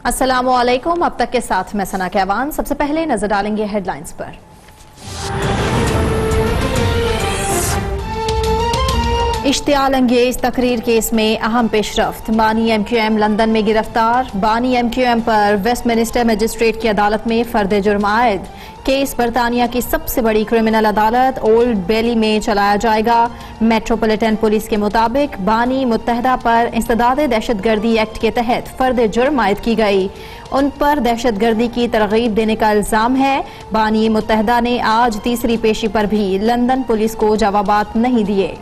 अस्सलामुअलैकुम। अब तक के साथ मैं सना कहवान। सबसे पहले नजर डालेंगे हेडलाइंस पर। इश्तियाल अंगेज तकरीर केस में अहम पेशरफ्त। बानी MQM लंदन में गिरफ्तार। बानी MQM पर वेस्टमिनिस्टर मजिस्ट्रेट की अदालत में फर्द जुर्म आयद। केस बरतानिया की सबसे बड़ी क्रिमिनल अदालत ओल्ड बेली में चलाया जाएगा। मेट्रोपॉलिटन पुलिस के मुताबिक बानी मुत्तहदा पर इंसदाद दहशतगर्दी एक्ट के तहत फर्द जुर्म आयद की गई। उन पर दहशतगर्दी की तरगीब देने का इल्जाम है। बानी मुत्तहदा ने आज तीसरी पेशी पर भी लंदन पुलिस को जवाबात नहीं दिए।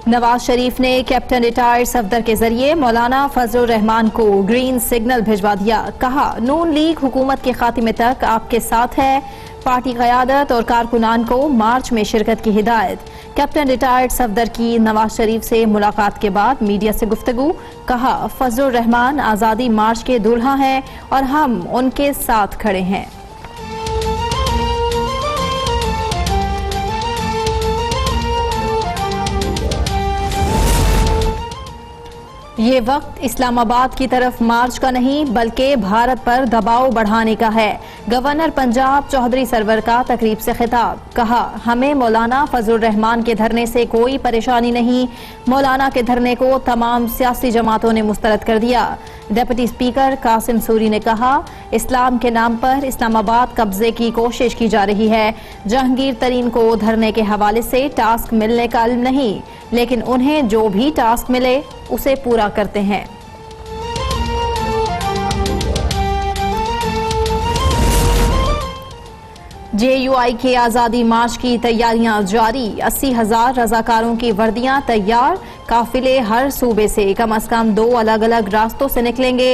नवाज शरीफ ने कैप्टन रिटायर्ड सफदर के जरिए मौलाना फजलुर रहमान को ग्रीन सिग्नल भिजवा दिया। कहा, नून लीग हुकूमत के खात्मे तक आपके साथ है। पार्टी क़यादत और कारकुनान को मार्च में शिरकत की हिदायत। कैप्टन रिटायर्ड सफदर की नवाज शरीफ से मुलाकात के बाद मीडिया से गुफ्तगू। कहा, फजलुर रहमान आज़ादी मार्च के दूल्हा हैं और हम उनके साथ खड़े हैं। ये वक्त इस्लामाबाद की तरफ मार्च का नहीं बल्कि भारत पर दबाव बढ़ाने का है। गवर्नर पंजाब चौधरी सरवर का तकरीब से खिताब। कहा, हमें मौलाना फजलुर रहमान के धरने से कोई परेशानी नहीं। मौलाना के धरने को तमाम सियासी जमातों ने मुस्तरद कर दिया। डिप्टी स्पीकर कासिम सूरी ने कहा, इस्लाम के नाम पर इस्लामाबाद कब्जे की कोशिश की जा रही है। जहांगीर तरीन को धरने के हवाले से टास्क मिलने का इल्म नहीं, लेकिन उन्हें जो भी टास्क मिले उसे पूरा करते हैं। JUI के आज़ादी मार्च की तैयारियां जारी। 80,000 रजाकारों की वर्दियां तैयार। काफिले हर सूबे से कम 2 अलग अलग रास्तों से निकलेंगे।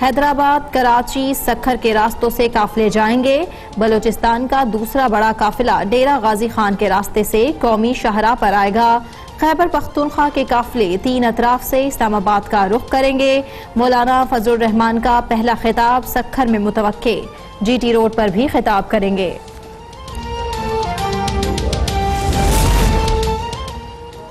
हैदराबाद, कराची, सक्खर के रास्तों से काफिले जाएंगे। बलूचिस्तान का दूसरा बड़ा काफिला डेरा गाजी खान के रास्ते से कौमी शाहराह पर आएगा। खैबर पख्तूनख्वा के काफिले 3 अतराफ से इस्लामाबाद का रुख करेंगे। मौलाना फजलुर रहमान का पहला खिताब सक्खर में मुतवक्के। GT रोड पर भी खिताब करेंगे।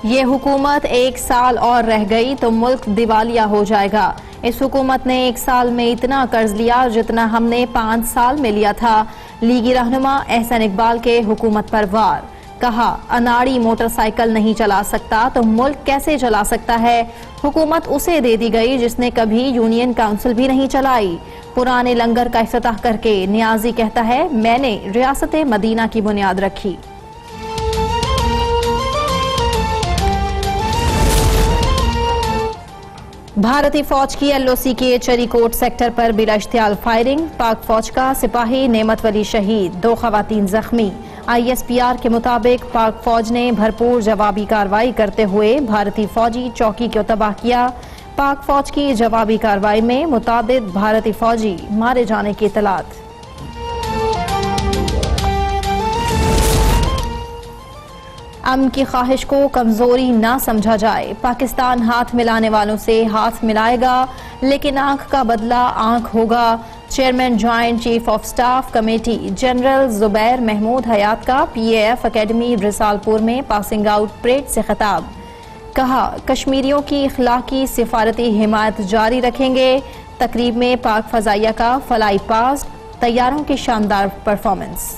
ये हुकूमत 1 साल और रह गई तो मुल्क दिवालिया हो जाएगा। इस हुकूमत ने 1 साल में इतना कर्ज लिया जितना हमने 5 साल में लिया था। लीगी रहनुमा एहसन इकबाल के हुकूमत पर वार। कहा, अनाड़ी मोटरसाइकिल नहीं चला सकता तो मुल्क कैसे चला सकता है। हुकूमत उसे दे दी गई जिसने कभी यूनियन काउंसिल भी नहीं चलाई। पुराने लंगर का इफ्तिताह करके नियाजी कहता है, मैंने रियासत मदीना की बुनियाद रखी। भारतीय फौज की LOC के चरीकोट सेक्टर पर बिला इश्तियाल फायरिंग। पाक फौज का सिपाही नेमत वली शहीद, 2 खवातीन जख्मी। ISPR के मुताबिक पाक फौज ने भरपूर जवाबी कार्रवाई करते हुए भारतीय फौजी चौकी को तबाह किया। पाक फौज की जवाबी कार्रवाई में मुतादिद भारतीय फौजी मारे जाने की इतलात। अमन की ख्वाहिश को कमजोरी ना समझा जाए। पाकिस्तान हाथ मिलाने वालों से हाथ मिलाएगा, लेकिन आंख का बदला आंख होगा। Chairman joint chief of staff committee general Zubair Mahmood Hayat का PAF अकेडमी रिसालपुर में पासिंग आउट परेड से खिताब। कहा, कश्मीरियों की इखलाकी सिफारती हिमायत जारी रखेंगे। तकरीब में पाक फजाइया का फलाई पास्ट, तैयारों की शानदार परफॉर्मेंस।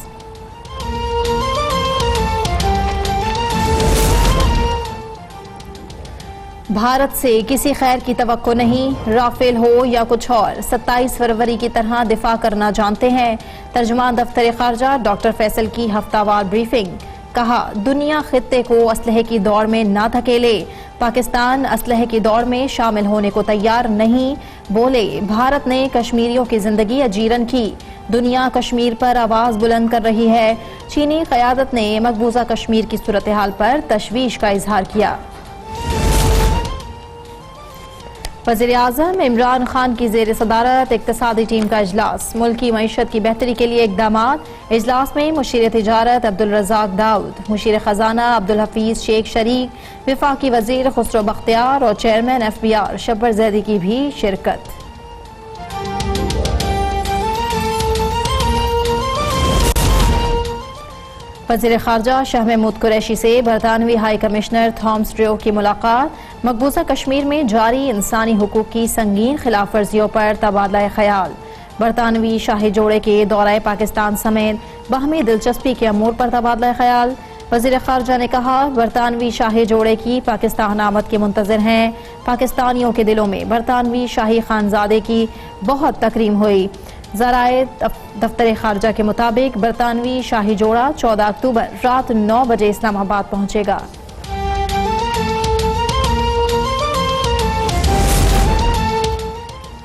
भारत से किसी खैर की तवक्को नहीं। राफेल हो या कुछ और, 27 फरवरी की तरह दिफा करना जानते हैं। तर्जुमान दफ्तर खारजा डॉक्टर फैसल की हफ्तावार ब्रीफिंग। कहा, दुनिया खित्ते को असलहे की दौड़ में ना धकेले। पाकिस्तान असलहे की दौड़ में शामिल होने को तैयार नहीं। बोले, भारत ने कश्मीरियों की जिंदगी अजीरन की। दुनिया कश्मीर पर आवाज बुलंद कर रही है। चीनी क़यादत ने मकबूजा कश्मीर की सूरत हाल पर तशवीश का इजहार किया। वज़ीर आज़म इमरान खान की ज़ेर सदारत इक़्तिसादी टीम का इजलास। मुल्की मईशत की बेहतरी के लिए इक़दामात। इजलास में मुशीर तिजारत अब्दुल रज़ाक दाऊद, मुशीर ख़जाना अब्दुल हफीज़ शेख शरीक, वफाकी वज़ीर खुसरो बख्तियार और चेयरमैन FBR शब्बर ज़ैदी की भी शिरकत। वज़ीर ख़ारजा शाह महमूद कुरैशी से बरतानवी हाई कमिश्नर थॉमस ड्रेयो की मुलाकात। मकबूजा कश्मीर में जारी इंसानी हुकूक की संगीन खिलाफ वर्जियों पर तबादला ख्याल। बरतानवी शाही जोड़े के दौरे पाकिस्तान समेत बाहमी दिलचस्पी के अमूर पर तबादला ख्याल। वज़ीर ख़ारजा ने कहा, बरतानवी शाही जोड़े की पाकिस्तान आमद के मुंतज़िर हैं। पाकिस्तानियों के दिलों में बरतानवी शाही खानजादे की बहुत तकरीम हुई। ज़राए दफ्तर ख़ारजा के मुताबिक बरतानवी शाही जोड़ा 14 अक्टूबर रात 9 बजे इस्लामाबाद पहुंचेगा।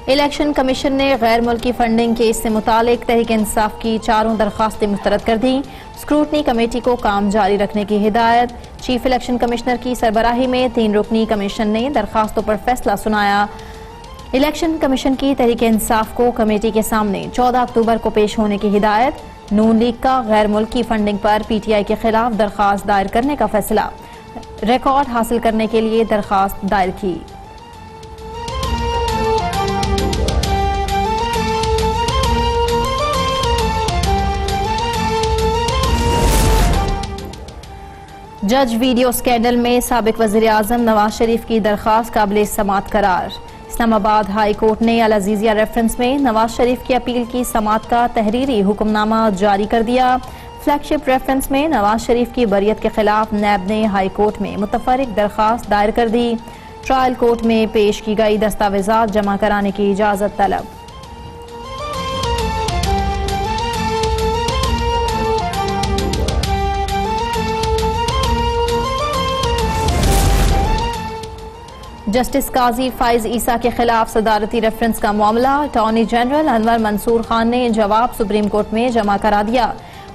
इलेक्शन कमीशन ने गैर मुल्की फंडिंग केस से मुतालिक तहरीक इंसाफ की 4 दरख्वास्तें मुस्तरद कर दी। स्क्रूटनी कमेटी को काम जारी रखने की हिदायत। चीफ इलेक्शन कमिश्नर की सरबराही में 3 रुकनी कमीशन ने दरखास्तों पर फैसला सुनाया। इलेक्शन कमीशन की तहरीक इंसाफ को कमेटी के सामने 14 अक्टूबर को पेश होने की हिदायत। नून लीग का गैर मुल्की फंडिंग पर PTI के खिलाफ दरखास्त दायर करने का फैसला। रिकॉर्ड हासिल करने के लिए दरखास्त दायर की। जज वीडियो स्कैंडल में साबिक वज़ीर आज़म नवाज शरीफ की दरख्वास्त काबिल समाअत करार। इस्लामाबाद हाई कोर्ट ने अल अजीजिया रेफरेंस में नवाज शरीफ की अपील की समाअत का तहरीरी हुक्मनामा जारी कर दिया। फ्लैगशिप रेफरेंस में नवाज शरीफ की बरियत के खिलाफ नैब ने हाई कोर्ट में मुतफर्रिक दरख्वास्त दायर कर दी। ट्रायल कोर्ट में पेश की गई दस्तावेजात जमा कराने की इजाजत तलब। जस्टिस काजी फाइज ईसा के खिलाफ सदारती रेफरेंस का मामला। अटॉर्नी जनरल अनवर मंसूर खान ने जवाब सुप्रीम कोर्ट में जमा करा दिया।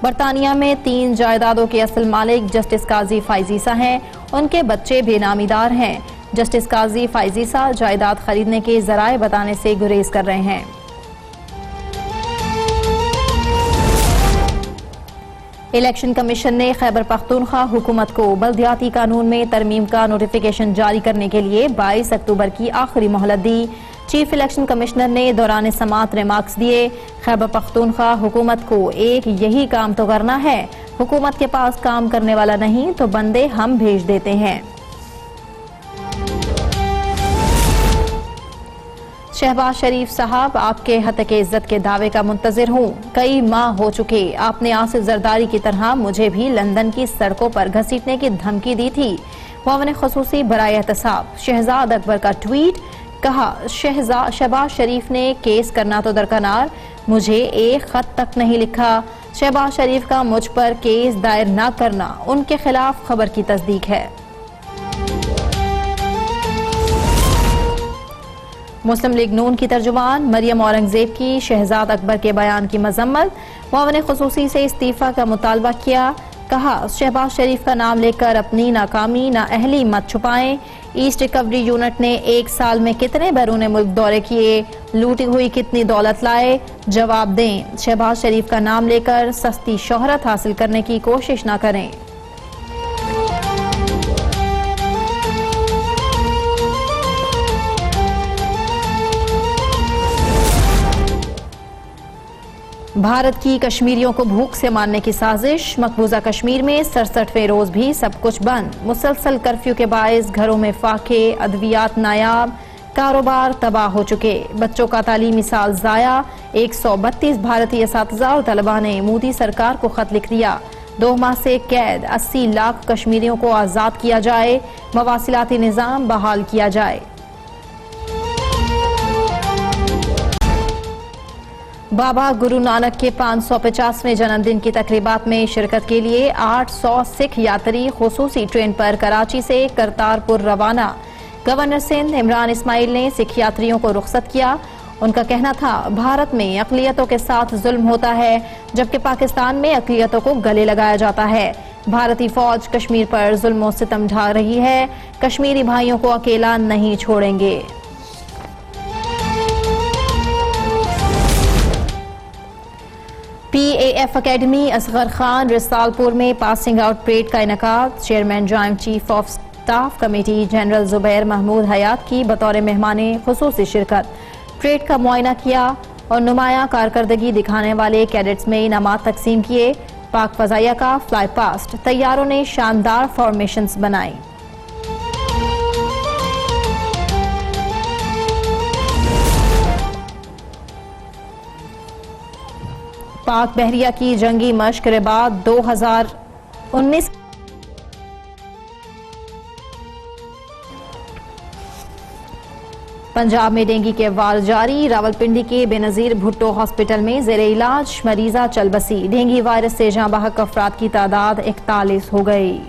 बरतानिया में 3 जायदादों के असल मालिक जस्टिस काजी फाइज ईसा हैं। उनके बच्चे बेनामीदार हैं। जस्टिस काजी फाइज ईसा जायदाद खरीदने के जराए बताने से गुरेज कर रहे हैं। इलेक्शन कमीशन ने खैबर पख्तूनख्वा हुकूमत को बल्दियाती कानून में तरमीम का नोटिफिकेशन जारी करने के लिए 22 अक्टूबर की आखिरी मोहलत दी। चीफ इलेक्शन कमिश्नर ने दौरान समाअत रिमार्क्स दिए। खैबर पख्तूनख्वा हुकूमत को एक यही काम तो करना है, हुकूमत के पास काम करने वाला नहीं तो बंदे हम भेज देते हैं। शहबाज शरीफ साहब, आपके हक़ इज्जत के दावे का मुंतजिर हूँ। कई माह हो चुके, आपने आसिफ जरदारी की तरह मुझे भी लंदन की सड़कों पर घसीटने की धमकी दी थी। मुआविन ख़ुसूसी बराए एहतसाब शहजाद अकबर का ट्वीट। कहा, शहबाज शरीफ ने केस करना तो दरकनार, मुझे एक खत तक नहीं लिखा। शहबाज शरीफ का मुझ पर केस दायर न करना उनके खिलाफ खबर की तस्दीक है। मुस्लिम लीग नून की तर्जुमान मरियम औरंगजेब की शहजाद अकबर के बयान की मजम्मत। मुआविन ख़ुसूसी से इस्तीफ़ा का मुतालबा किया। कहा, शहबाज शरीफ का नाम लेकर अपनी नाकामी नाअहली मत छुपाएं। ईस्ट रिकवरी यूनिट ने 1 साल में कितने बैरून मुल्क दौरे किए, लूटी हुई कितनी दौलत लाए, जवाब दें। शहबाज शरीफ का नाम लेकर सस्ती शोहरत हासिल करने की कोशिश न करें। भारत की कश्मीरियों को भूख से मारने की साजिश। मकबूजा कश्मीर में 67वें रोज भी सब कुछ बंद। मुसलसल कर्फ्यू के बायस घरों में फाके, अद्वियात नायाब, कारोबार तबाह हो चुके। बच्चों का तालीमी साल जाया। 132 भारतीय असातिज़ा और तलबा ने मोदी सरकार को खत लिख दिया। 2 माह से कैद 80 लाख कश्मीरियों को आज़ाद किया जाए, मवासिलाती निज़ाम बहाल किया जाए। बाबा गुरु नानक के 550वें जन्मदिन की तकरीबात में शिरकत के लिए 800 सिख यात्री खुसूसी ट्रेन पर कराची से करतारपुर रवाना। गवर्नर सिंध इमरान इस्माइल ने सिख यात्रियों को रुख्सत किया। उनका कहना था, भारत में अक़लियतों के साथ जुल्म होता है, जबकि पाकिस्तान में अक़लियतों को गले लगाया जाता है। भारतीय फौज कश्मीर पर जुल्म और सितम ढा रही है, कश्मीरी भाइयों को अकेला नहीं छोड़ेंगे। PAF अकेडमी असगर खान रिसालपुर में पासिंग आउट परेड का इनेकाद। Chairman joint chief of staff committee general Zubair Mahmood Hayat की बतौर मेहमान खुसूसी शिरकत। परेड का मुआयना किया और नुमाया कारकर्दगी दिखाने वाले कैडेट्स में इनामात तकसीम किए। पाक फजाइया का फ्लाई पास्ट, तैयारों ने शानदार फॉर्मेशंस बनाए। पाक बहरिया की जंगी मश्क रिबात 2019। पंजाब में डेंगू के वार जारी, रावलपिंडी के बेनजीर भुट्टो हॉस्पिटल में जेर इलाज मरीजा चल बसी। डेंगू वायरस से जाँ बहक अफराद की तादाद 41 हो गई।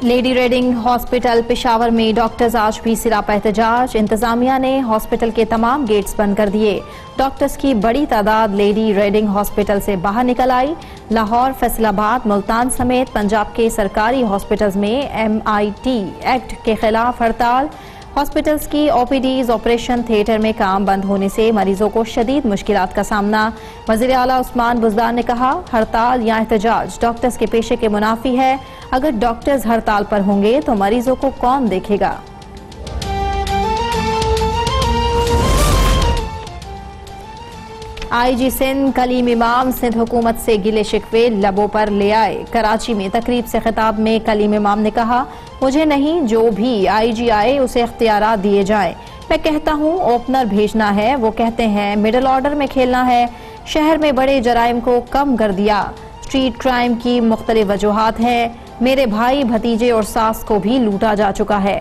लेडी रेडिंग हॉस्पिटल पेशावर में डॉक्टर्स आज भी सिरापा एहतजाज। इंतजामिया ने हॉस्पिटल के तमाम गेट्स बंद कर दिए। डॉक्टर्स की बड़ी तादाद लेडी रेडिंग हॉस्पिटल से बाहर निकल आई। लाहौर, फैसलाबाद, मुल्तान समेत पंजाब के सरकारी हॉस्पिटल्स में MIT एक्ट के खिलाफ हड़ताल। हॉस्पिटल्स की OPDs ऑपरेशन थिएटर में काम बंद होने से मरीजों को शदीद मुश्किलात का सामना। वज़ीर आला उस्मान बुज़दार ने कहा, हड़ताल या एहतजाज डॉक्टर्स के पेशे के मुनाफी है। अगर डॉक्टर्स हड़ताल पर होंगे तो मरीजों को कौन देखेगा। IG सिंध कलीम इमाम सिंध हुकूमत से गिले शिकवे लबों पर ले आए। कराची में तकरीब से खिताब में कलीम इमाम ने कहा, मुझे नहीं, जो भी IG आए उसे इख्तियारात दिए जाएं। मैं कहता हूँ ओपनर भेजना है, वो कहते हैं मिडिल ऑर्डर में खेलना है। शहर में बड़े जराइम को कम कर दिया। स्ट्रीट क्राइम की मुख्तलिफ वजूहात हैं। मेरे भाई, भतीजे और सास को भी लूटा जा चुका है।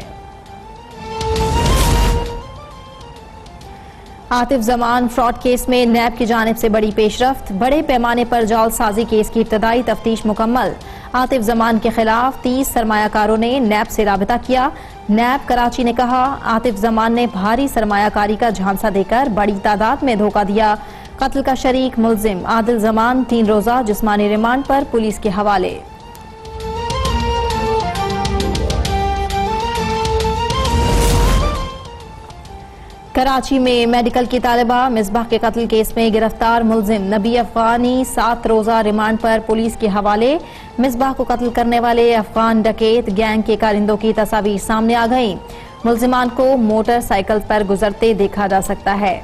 आतिफ जमान फ्रॉड केस में नैब की जानिब से बड़ी पेशरफ्त। बड़े पैमाने पर जालसाजी केस की इब्तदाई तफ्तीश मुकम्मल। आतिफ जमान के खिलाफ 30 सरमायाकारों ने नैब से राबिता किया। नैब कराची ने कहा, आतिफ जमान ने भारी सरमायाकारी का झांसा देकर बड़ी तादाद में धोखा दिया। कत्ल का शरीक मुलजिम आदिल जमान 3 रोजा जिस्मानी रिमांड पर पुलिस के हवाले। कराची में मेडिकल की तालिबा मिसबाह के कत्ल केस में गिरफ्तार मुलजिम नबी अफगानी 7 रोजा रिमांड पर पुलिस के हवाले। मिसबाह को कत्ल करने वाले अफगान डकैत गैंग के कारिंदों की तस्वीर सामने आ गई। मुलजिमान को मोटरसाइकिल पर गुजरते देखा जा सकता है।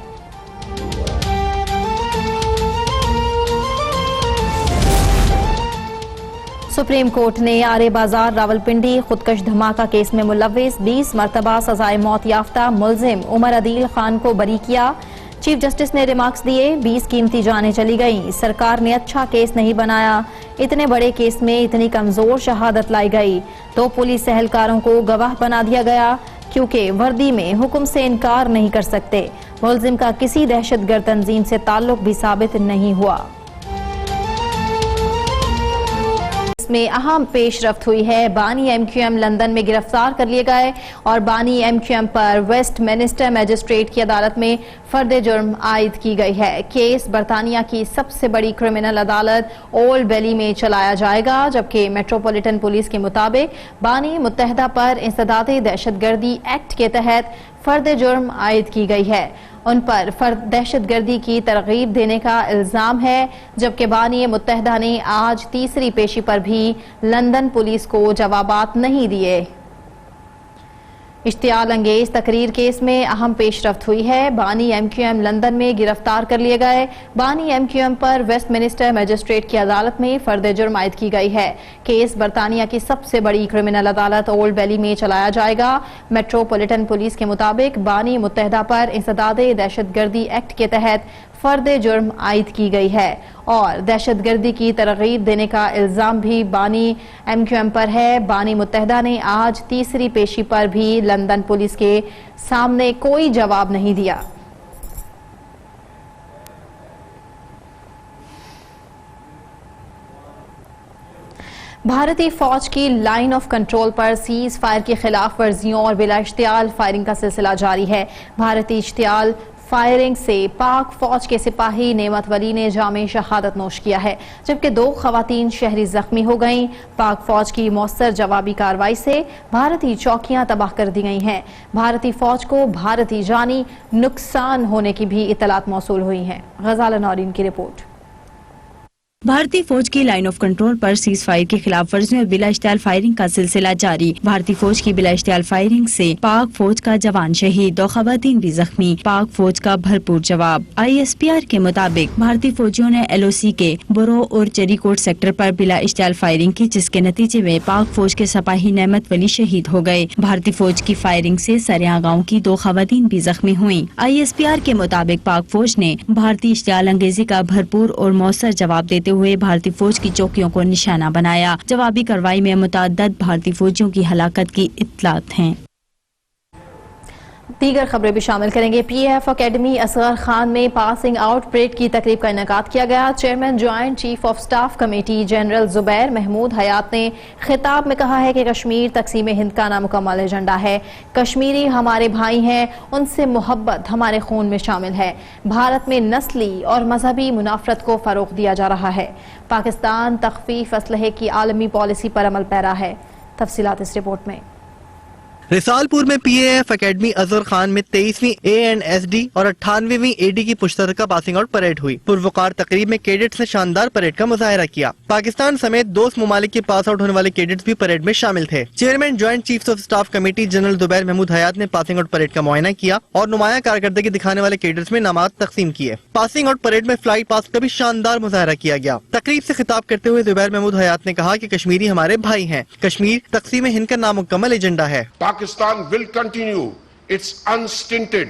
सुप्रीम कोर्ट ने आरे बाजार रावलपिंडी खुदकश धमाका केस में मुलव्विस 20 मरतबा सजाए मौत याफ्ता मुलजिम उमर अदील खान को बरी किया। चीफ जस्टिस ने रिमार्क्स दिए, 20 कीमती जानें चली गईं। सरकार ने अच्छा केस नहीं बनाया। इतने बड़े केस में इतनी कमजोर शहादत लाई गई। 2 पुलिस एहलकारों को गवाह बना दिया गया क्योंकि वर्दी में हुक्म से इनकार नहीं कर सकते। मुलजिम का किसी दहशतगर्द तंजीम से ताल्लुक भी साबित नहीं हुआ। में अहम पेशरफ्त हुई है। बानी MQM लंदन में गिरफ्तार कर लिए गए और बानी MQM पर वेस्टमिनिस्टर मजिस्ट्रेट की अदालत में फर्द जुर्म आयद की गई है। केस बरतानिया की सबसे बड़ी क्रिमिनल अदालत ओल्ड बेली में चलाया जाएगा, जबकि मेट्रोपॉलिटन पुलिस के मुताबिक बानी मुत्तहदा पर इंसदादे दहशतगर्दी एक्ट के तहत फर्द जुर्म आयद की गई है। उन पर दहशतगर्दी की तरगीब देने का इल्जाम है, जबकि बानी मुत्तहदा ने आज तीसरी पेशी पर भी लंदन पुलिस को जवाबात नहीं दिए। इश्तियाल अंगेज तकरीर केस में अहम पेशरफ्त हुई है। बानी MQM लंदन में गिरफ्तार कर लिए गए। बानी MQM पर वेस्टमिनिस्टर मजिस्ट्रेट की अदालत में फर्द जुर्म आयद की गई है। केस बरतानिया की सबसे बड़ी क्रिमिनल अदालत ओल्ड बेली में चलाया जाएगा। मेट्रोपॉलिटन पुलिस के मुताबिक बानी मुत्तहदा पर इंसदादे दहशतगर्दी एक्ट के तहत फर्द जुर्म आयद की गई है और दहशतगर्दी की तरगीब देने का इल्जाम भी बानी MQM पर है। बानी मुत्तहदा ने आज तीसरी पेशी पर भी लंदन पुलिस के सामने कोई जवाब नहीं दिया। भारतीय फौज की लाइन ऑफ कंट्रोल पर सीज फायर की खिलाफ वर्जियों और बिला इश्तियाल फायरिंग का सिलसिला जारी है। भारतीय इश्तियाल फायरिंग से पाक फौज के सिपाही नेमत वली ने जामे शहादत नोश किया है, जबकि 2 खवातीन शहरी जख्मी हो गईं। पाक फौज की मौसर जवाबी कार्रवाई से भारतीय चौकियां तबाह कर दी गई हैं। भारतीय फौज को भारतीय जानी नुकसान होने की भी इतलात मौसूल हुई हैं। गजाला नौरीन की रिपोर्ट। भारतीय फौज की लाइन ऑफ कंट्रोल पर सीज फायर की खिलाफ वर्जी में बिला इश्तियाल फायरिंग का सिलसिला जारी। भारतीय फौज की बिला इश्तियाल फायरिंग से पाक फौज का जवान शहीद, 2 खवातीन भी जख्मी। पाक फौज का भरपूर जवाब। ISPR के मुताबिक भारतीय फौजियों ने LOC के बुरो और चेरीकोट सेक्टर पर बिला इश्तियाल फायरिंग की, जिसके नतीजे में पाक फौज के सिपाही नेमत वली शहीद हो गए। भारतीय फौज की फायरिंग से सरिया गाँव की 2 खवातीन भी जख्मी हुई। ISPR के मुताबिक पाक फौज ने भारतीय इश्तियाल अंगेजी का भरपूर और मौसर जवाब देते हुए भारतीय फौज की चौकियों को निशाना बनाया। जवाबी कार्रवाई में मुतअद्दिद भारतीय फौजियों की हलाकत की इत्तलात हैं। दीगर खबरें भी शामिल करेंगे। PAF अकेडमी असगर खान में पासिंग आउट परेड की तकरीब का इनेकाद किया गया। Chairman joint chief of staff committee general Zubair Mahmood Hayat ने खिताब में कहा है कि कश्मीर तकसीम हिंद का नामुकम्मल एजेंडा है। कश्मीरी हमारे भाई हैं, उनसे मोहब्बत हमारे खून में शामिल है। भारत में नस्ली और मजहबी मुनाफरत को फरोग दिया जा रहा है। पाकिस्तान तखफीफ असलहे की आलमी पॉलिसी पर अमल पैरा है। तफसीलात इस रिपोर्ट में। रिसालपुर में PAF अकेडमी अजहर खान में 23वीं ANSD और 98वीं AD की पुश्तरका पासिंग आउट परेड हुई। पुरवकार तकरीब में कैडेट्स ने शानदार परेड का मुजाहरा किया। पाकिस्तान समेत दोस्त ममालिक के पास आउट होने वाले कैडेट्स भी परेड में शामिल थे। Chairman joint chief of staff committee general Zubair Mahmood Hayat ने पासिंग आउट परेड का मुआयना किया और नुमाया कारकर्दगी दिखाने वाले कैडेट्स में इनामात तकसीम किए। पासिंग आउट परेड में फ्लाई पास का भी शानदार मुजाहरा किया गया। तकरीब से खिताब करते हुए जुबैर महमूद हयात ने कहा कि कश्मीरी हमारे भाई हैं। कश्मीर तकसीम हिंद का नामुकम्मल एजेंडा है। Pakistan will continue its unstinted